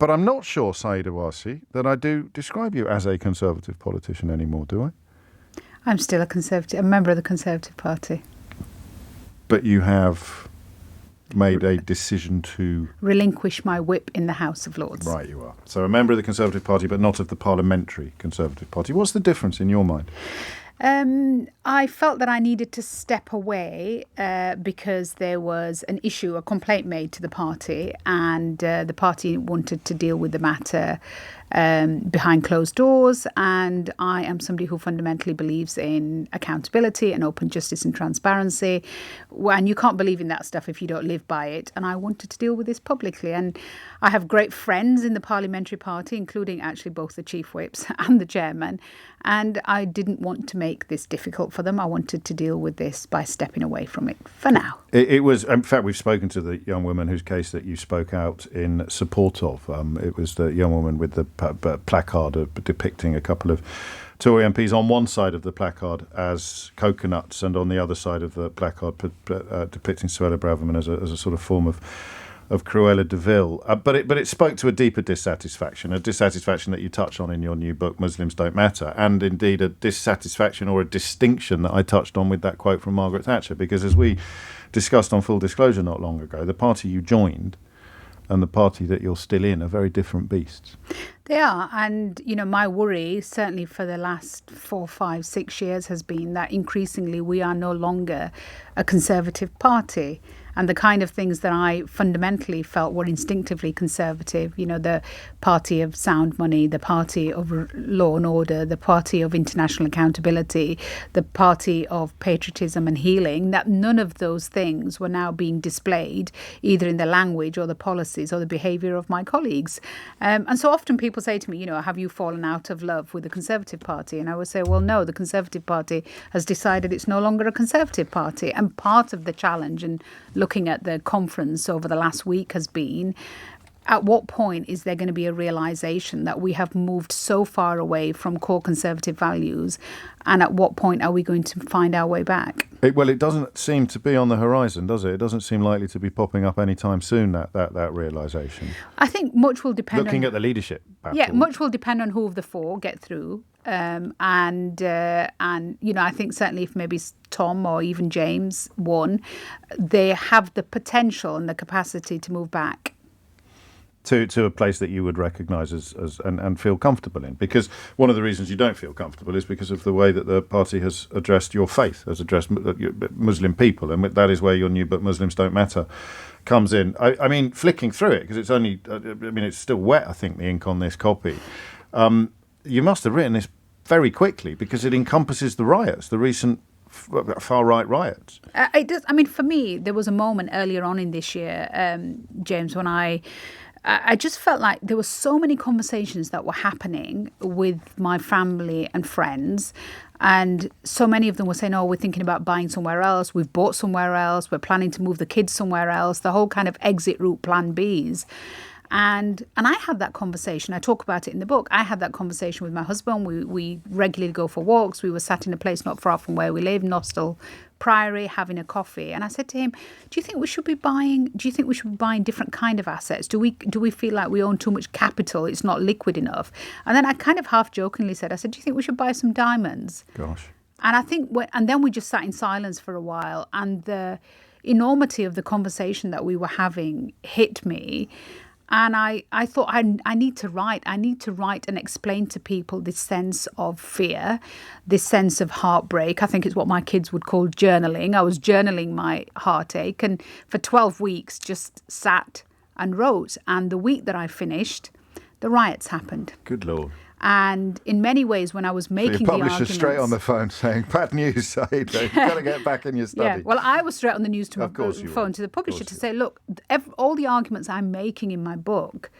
But I'm not sure, Sayeeda Warsi, that I do describe you as a Conservative politician anymore, do I? I'm still a member of the Conservative Party. But you have made a decision to relinquish my whip in the House of Lords. Right, you are. So a member of the Conservative Party, but not of the parliamentary Conservative Party. What's the difference in your mind? I felt that I needed to step away because there was an issue, a complaint made to the party, and the party wanted to deal with the matter behind closed doors. And I am somebody who fundamentally believes in accountability and open justice and transparency. And you can't believe in that stuff if you don't live by it. And I wanted to deal with this publicly. And I have great friends in the parliamentary party, including actually both the chief whips and the chairman. And I didn't want to make this difficult for them. I wanted to deal with this by stepping away from it for now. It was, in fact, we've spoken to the young woman whose case that you spoke out in support of. It was the young woman with the placard depicting a couple of Tory MPs on one side of the placard as coconuts and on the other side of the placard depicting Suella Braverman as a sort of form of Cruella de Vil. But it spoke to a deeper dissatisfaction, a dissatisfaction that you touch on in your new book, Muslims Don't Matter, and indeed a dissatisfaction or a distinction that I touched on with that quote from Margaret Thatcher, because as we discussed on Full Disclosure not long ago, the party you joined and the party that you're still in are very different beasts. They are. And, my worry, certainly for the last 4, 5, 6 years, has been that increasingly we are no longer a Conservative party. And the kind of things that I fundamentally felt were instinctively conservative, the party of sound money, the party of law and order, the party of international accountability, the party of patriotism and healing, that none of those things were now being displayed either in the language or the policies or the behaviour of my colleagues. And so often people say to me, have you fallen out of love with the Conservative Party? And I would say, well, no, the Conservative Party has decided it's no longer a Conservative Party. And part of the challenge and looking at the conference over the last week has been, at what point is there going to be a realisation that we have moved so far away from core Conservative values, and at what point are we going to find our way back? It doesn't seem to be on the horizon, does it? It doesn't seem likely to be popping up anytime soon, that realisation. I think much will depend Looking at the leadership battle. Yeah, much will depend on who of the four get through. And I think certainly if maybe Tom or even James won, they have the potential and the capacity to move back to a place that you would recognise as and feel comfortable in. Because one of the reasons you don't feel comfortable is because of the way that the party has addressed your faith, has addressed Muslim people, and that is where your new book, Muslims Don't Matter, comes in. I mean, flicking through it, because it's only, it's still wet, I think, the ink on this copy. You must have written this very quickly because it encompasses the riots, the recent far-right riots. It does. I mean, for me, there was a moment earlier on in this year, James, when I just felt like there were so many conversations that were happening with my family and friends. And so many of them were saying, we're thinking about buying somewhere else. We've bought somewhere else. We're planning to move the kids somewhere else. The whole kind of exit route plan Bs. And I had that conversation. I talk about it in the book. I had that conversation with my husband. We regularly go for walks. We were sat in a place not far from where we live, Nostell Priory, having a coffee. And I said to him, do you think we should be buying different kind of assets? Do we feel like we own too much capital? It's not liquid enough. And then I kind of half jokingly said, do you think we should buy some diamonds? Gosh. And I think, and then we just sat in silence for a while. And the enormity of the conversation that we were having hit me. And I thought I need to write. I need to write and explain to people this sense of fear, this sense of heartbreak. I think it's what my kids would call journaling. I was journaling my heartache, and for 12 weeks just sat and wrote. And the week that I finished, the riots happened. Good Lord. And in many ways, when I was making the arguments... The publisher straight on the phone saying, bad news, Sayeeda, you've got to get back in your study. Yeah, well, I was straight on the news to my phone to the publisher to say, look, all the arguments I'm making in my book,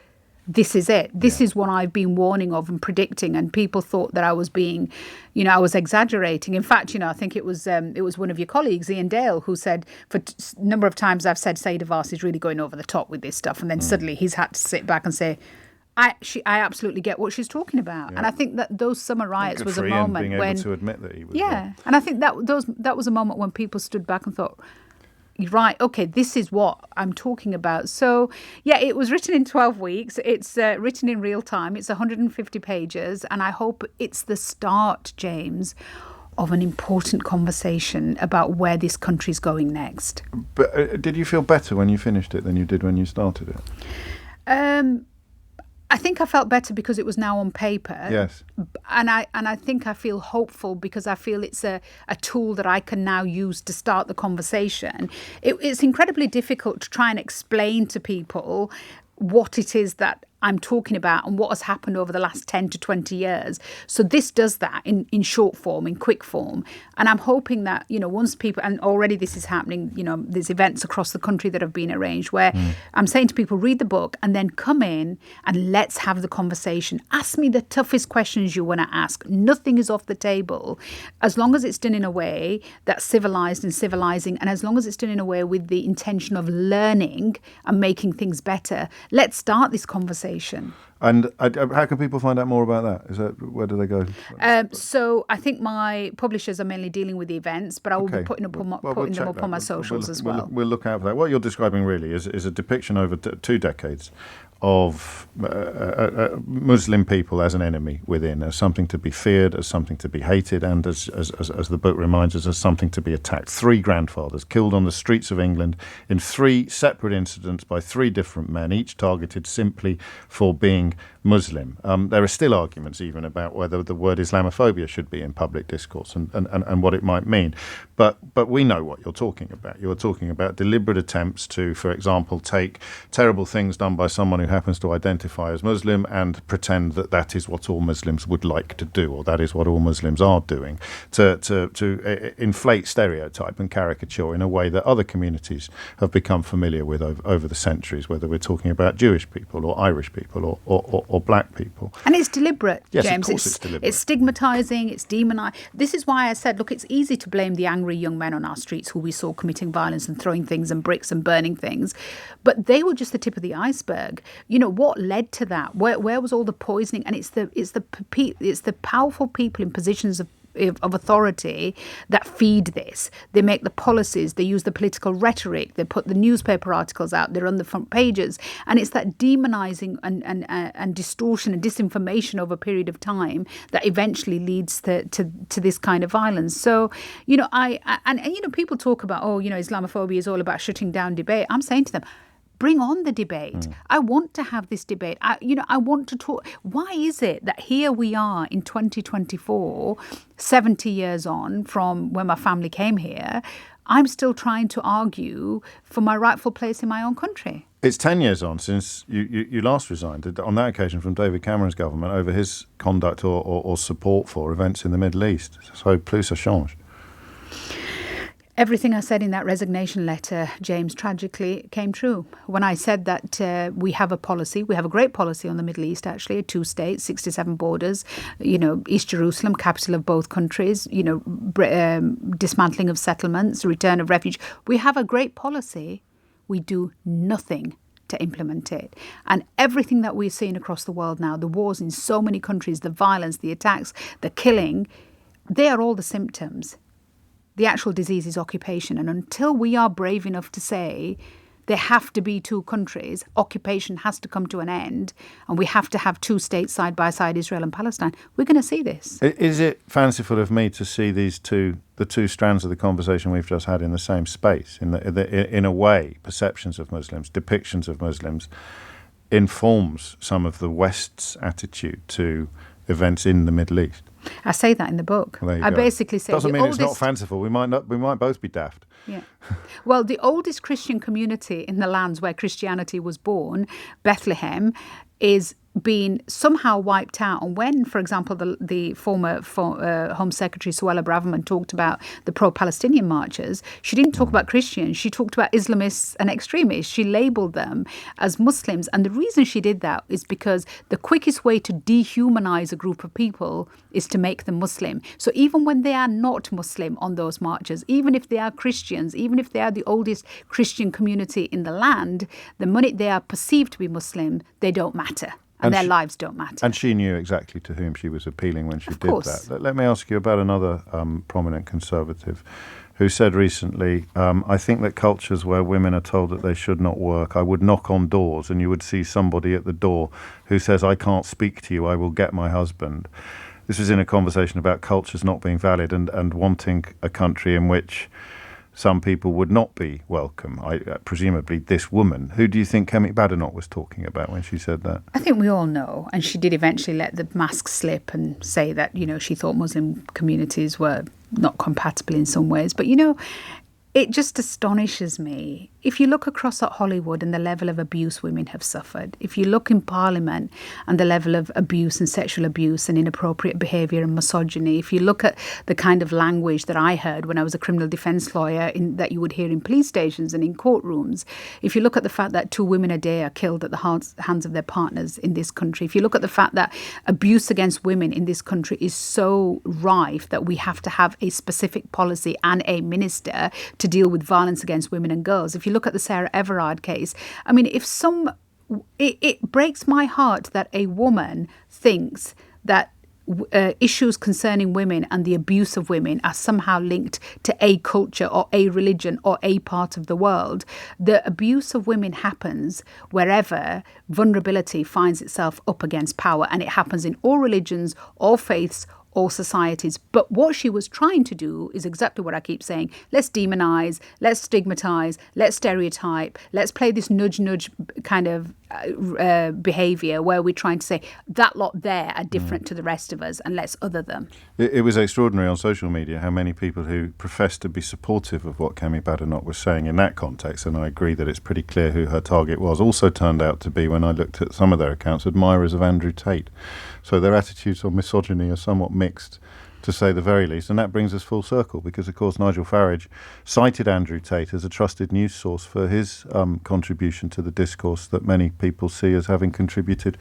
this is it. This is what I've been warning of and predicting. And people thought that I was being, I was exaggerating. In fact, I think it was one of your colleagues, Ian Dale, who said, for a number of times I've said Sayeeda Warsi is really going over the top with this stuff. And then suddenly he's had to sit back and say, I absolutely get what she's talking about. Yeah. And I think that those summer riots was a moment being when... able to admit that he was... Yeah, and I think that was a moment when people stood back and thought, right, okay, this is what I'm talking about. So, yeah, it was written in 12 weeks. It's written in real time. It's 150 pages. And I hope it's the start, James, of an important conversation about where this country's going next. But did you feel better when you finished it than you did when you started it? I think I felt better because it was now on paper. Yes. And I think I feel hopeful because I feel it's a tool that I can now use to start the conversation. It's incredibly difficult to try and explain to people what it is that I'm talking about and what has happened over the last 10 to 20 years. So this does that in short form, in quick form. And I'm hoping that, once people, and already this is happening, there's events across the country that have been arranged where I'm saying to people, read the book and then come in and let's have the conversation. Ask me the toughest questions you want to ask. Nothing is off the table. As long as it's done in a way that's civilized and civilizing, and as long as it's done in a way with the intention of learning and making things better, let's start this conversation. And how can people find out more about that? Where do they go? So I think my publishers are mainly dealing with the events, but I will be putting them up on my socials as well. We'll look out for that. What you're describing really is a depiction over 2 decades of Muslim people as an enemy within, as something to be feared, as something to be hated, and as the book reminds us, as something to be attacked. 3 grandfathers killed on the streets of England in 3 separate incidents by 3 different men, each targeted simply for being Muslim. There are still arguments even about whether the word Islamophobia should be in public discourse and what it might mean. But we know what you're talking about. You're talking about deliberate attempts to, for example, take terrible things done by someone who happens to identify as Muslim and pretend that is what all Muslims would like to do, or that is what all Muslims are doing, to inflate stereotype and caricature in a way that other communities have become familiar with over the centuries, whether we're talking about Jewish people or Irish people or black people. And it's deliberate, yes, James. Of course it's deliberate. It's stigmatising, it's demonising. This is why I said, look, it's easy to blame the angry young men on our streets who we saw committing violence and throwing things and bricks and burning things. But they were just the tip of the iceberg. What led to that? Where was all the poisoning? And it's the powerful people in positions of authority that feed this. They make the policies, they use the political rhetoric, they put the newspaper articles out, they're on the front pages, and it's that demonising and distortion and disinformation over a period of time that eventually leads to this kind of violence. So, people talk about, Islamophobia is all about shutting down debate. I'm saying to them, bring on the debate. I want to have this debate. I want to talk. Why is it that here we are in 2024, 70 years on from when my family came here, I'm still trying to argue for my rightful place in my own country? It's 10 years on since you last resigned, on that occasion from David Cameron's government, over his conduct or support for events in the Middle East. So plus ça change. Everything I said in that resignation letter, James, tragically came true. When I said that we have a policy, we have a great policy on the Middle East, actually, 2 states, 67 borders, East Jerusalem, capital of both countries, dismantling of settlements, return of refuge. We have a great policy. We do nothing to implement it. And everything that we're seeing across the world now, the wars in so many countries, the violence, the attacks, the killing, they are all the symptoms. The actual disease is occupation. And until we are brave enough to say there have to be 2 countries, occupation has to come to an end, and we have to have 2 states side by side, Israel and Palestine, we're going to see this. Is it fanciful of me to see the 2 strands of the conversation we've just had in the same space? In a way, perceptions of Muslims, depictions of Muslims, informs some of the West's attitude to events in the Middle East? I say that in the book. I basically say doesn't mean it's not fanciful. We might both be daft. Yeah. Well, the oldest Christian community in the lands where Christianity was born, Bethlehem, is been somehow wiped out. And when, for example, the former Home Secretary Suella Braverman talked about the pro-Palestinian marchers, she didn't talk about Christians. She talked about Islamists and extremists. She labelled them as Muslims. And the reason she did that is because the quickest way to dehumanise a group of people is to make them Muslim. So even when they are not Muslim on those marches, even if they are Christians, even if they are the oldest Christian community in the land, the minute they are perceived to be Muslim, they don't matter. And their lives don't matter. And she knew exactly to whom she was appealing when she did that. Let me ask you about another prominent Conservative who said recently, I think that cultures where women are told that they should not work, I would knock on doors and you would see somebody at the door who says, I can't speak to you, I will get my husband. This was in a conversation about cultures not being valid and wanting a country in which some people would not be welcome. Presumably this woman. Who do you think Kemi Badenoch was talking about when she said that? I think we all know, and she did eventually let the mask slip and say that, she thought Muslim communities were not compatible in some ways. But, it just astonishes me. If you look across at Hollywood and the level of abuse women have suffered, if you look in Parliament and the level of abuse and sexual abuse and inappropriate behaviour and misogyny, if you look at the kind of language that I heard when I was a criminal defence lawyer that you would hear in police stations and in courtrooms, if you look at the fact that 2 women a day are killed at the hands of their partners in this country, if you look at the fact that abuse against women in this country is so rife that we have to have a specific policy and a minister to deal with violence against women and girls. If you look at the Sarah Everard case, I mean, it breaks my heart that a woman thinks that issues concerning women and the abuse of women are somehow linked to a culture or a religion or a part of the world. The abuse of women happens wherever vulnerability finds itself up against power, and it happens in all religions, all faiths, all societies. But what she was trying to do is exactly what I keep saying. Let's demonize, let's stigmatize, let's stereotype, let's play this nudge kind of behavior where we're trying to say that lot there are different to the rest of us and let's other them. It was extraordinary on social media how many people who professed to be supportive of what Kemi Badenoch was saying in that context, and I agree that it's pretty clear who her target was, also turned out to be, when I looked at some of their accounts, admirers of Andrew Tate. So their attitudes on misogyny are somewhat mixed, to say the very least. And that brings us full circle because, of course, Nigel Farage cited Andrew Tate as a trusted news source for his contribution to the discourse that many people see as having contributed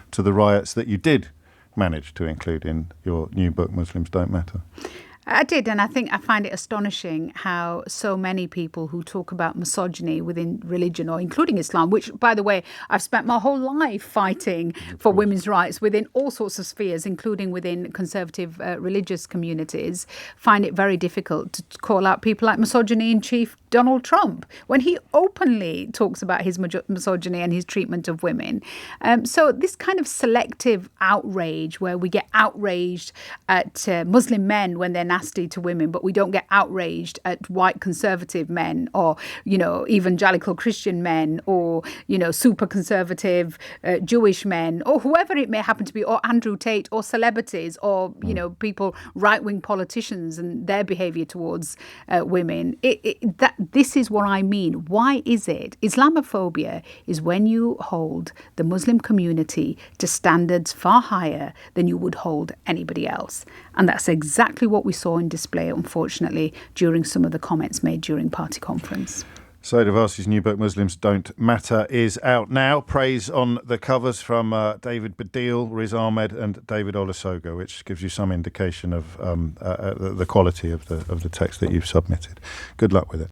to the riots that you did manage to include in your new book, Muslims Don't Matter. I did, and I think I find it astonishing how so many people who talk about misogyny within religion, or including Islam, which, by the way, I've spent my whole life fighting for women's rights within all sorts of spheres, including within conservative religious communities, find it very difficult to call out people like misogyny in chief Donald Trump when he openly talks about his misogyny and his treatment of women. So this kind of selective outrage where we get outraged at Muslim men when they're nasty to women, but we don't get outraged at white conservative men or, evangelical Christian men or, super conservative Jewish men or whoever it may happen to be, or Andrew Tate or celebrities or, people, right-wing politicians and their behaviour towards women. This is what I mean. Why is it? Islamophobia is when you hold the Muslim community to standards far higher than you would hold anybody else. And that's exactly what we saw in display, unfortunately, during some of the comments made during party conference. Sayeeda Warsi's new book, Muslims Don't Matter, is out now. Praise on the covers from David Baddiel, Riz Ahmed and David Olusoga, which gives you some indication of the quality of the text that you've submitted. Good luck with it.